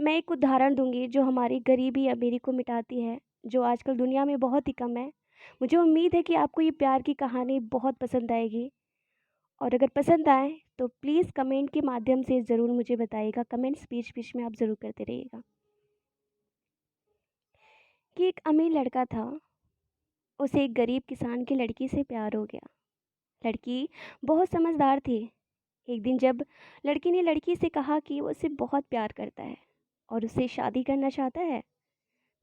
मैं एक उदाहरण दूँगी जो हमारी गरीबी-अमीरी को मिटाती है, जो आजकल दुनिया में बहुत ही कम है। मुझे उम्मीद है कि आपको ये प्यार की कहानी बहुत पसंद आएगी और अगर पसंद आए तो प्लीज़ कमेंट के माध्यम से ज़रूर मुझे बताइएगा। कमेंट्स बीच-बीच में आप ज़रूर करते रहिएगा। कि एक अमीर लड़का था, उसे एक गरीब किसान की लड़की से प्यार हो गया। लड़की बहुत समझदार थी। एक दिन जब लड़के ने लड़की से कहा कि वो उसे बहुत प्यार करता है और उससे शादी करना चाहता है,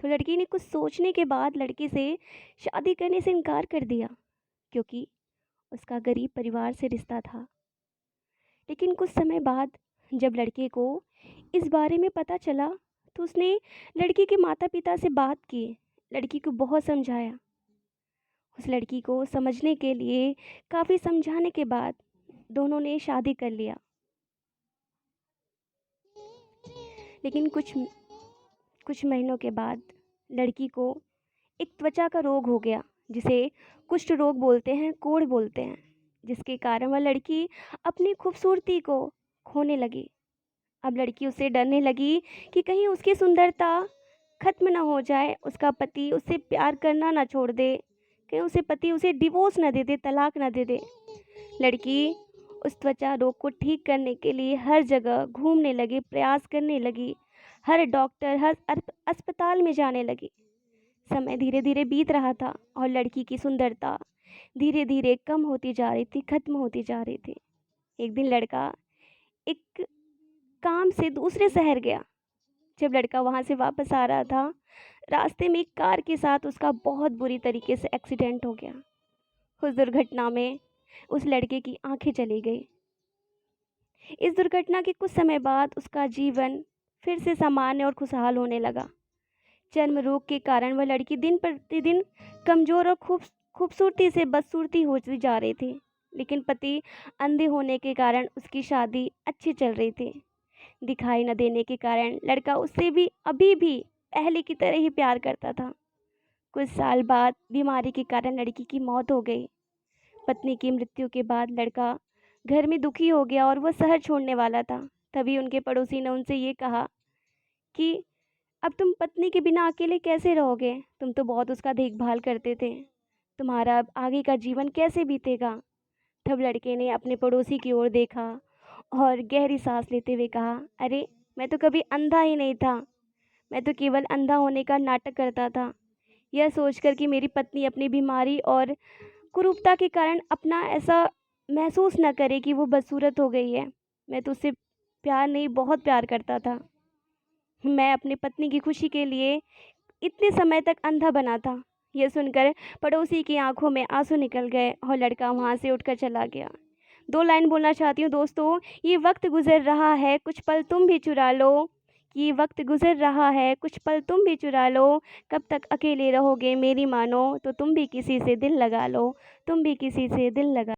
तो लड़की ने कुछ सोचने के बाद लड़के से शादी करने से इनकार कर दिया, क्योंकि उसका गरीब परिवार से रिश्ता था। लेकिन कुछ समय बाद जब लड़के को इस बारे में पता चला, तो उसने लड़की के माता-पिता से बात की, लड़की को बहुत समझाया। उस लड़की को समझने के लिए काफ़ी समझाने के बाद दोनों ने शादी कर लिया। लेकिन कुछ महीनों के बाद लड़की को एक त्वचा का रोग हो गया, जिसे कुष्ठ रोग बोलते हैं, कोढ़ बोलते हैं, जिसके कारण वह लड़की अपनी खूबसूरती को खोने लगी। अब लड़की उससे डरने लगी कि कहीं उसकी सुंदरता खत्म ना हो जाए, उसका पति उससे प्यार करना ना छोड़ दे, कहीं उसे पति उसे डिवोर्स ना दे दे, तलाक ना दे दे। लड़की उस त्वचा रोग को ठीक करने के लिए हर जगह घूमने लगी, प्रयास करने लगी, हर डॉक्टर, हर अस्पताल में जाने लगी। समय धीरे धीरे बीत रहा था और लड़की की सुंदरता धीरे धीरे कम होती जा रही थी, खत्म होती जा रही थी। एक दिन लड़का एक काम से दूसरे शहर गया। जब लड़का वहाँ से वापस आ रहा था, रास्ते में एक कार के साथ उसका बहुत बुरी तरीके से एक्सीडेंट हो गया। उस दुर्घटना में उस लड़के की आंखें चली गई। इस दुर्घटना के कुछ समय बाद उसका जीवन फिर से सामान्य और खुशहाल होने लगा। चर्म रोग के कारण वह लड़की दिन प्रतिदिन कमज़ोर और खूबसूरती से बदसूरती होती जा रही थी। लेकिन पति अंधे होने के कारण उसकी शादी अच्छी चल रही थी। दिखाई न देने के कारण लड़का उससे भी अभी भी पहले की तरह ही प्यार करता था। कुछ साल बाद बीमारी के कारण लड़की की मौत हो गई। पत्नी की मृत्यु के बाद लड़का घर में दुखी हो गया और वह शहर छोड़ने वाला था। तभी उनके पड़ोसी ने उनसे ये कहा कि अब तुम पत्नी के बिना अकेले कैसे रहोगे? तुम तो बहुत उसका देखभाल करते थे। तुम्हारा अब आगे का जीवन कैसे बीतेगा? तब लड़के ने अपने पड़ोसी की ओर देखा और गहरी सांस लेते हुए कहा, अरे मैं तो कभी अंधा ही नहीं था, मैं तो केवल अंधा होने का नाटक करता था। यह सोचकर कि मेरी पत्नी अपनी बीमारी और कुरूपता के कारण अपना ऐसा महसूस न करे कि वो बदसूरत हो गई है, मैं तो उससे प्यार नहीं, बहुत प्यार करता था। मैं अपनी पत्नी की खुशी के लिए इतने समय तक अंधा बना था। यह सुनकर पड़ोसी की आंखों में आंसू निकल गए और लड़का वहाँ से उठकर चला गया। 2 लाइन बोलना चाहती हूँ दोस्तों, ये वक्त गुजर रहा है, कुछ पल तुम भी चुरा लो। ये वक्त गुजर रहा है, कुछ पल तुम भी चुरा लो। कब तक अकेले रहोगे मेरी मानो, तो तुम भी किसी से दिल लगा लो, तुम भी किसी से दिल लगा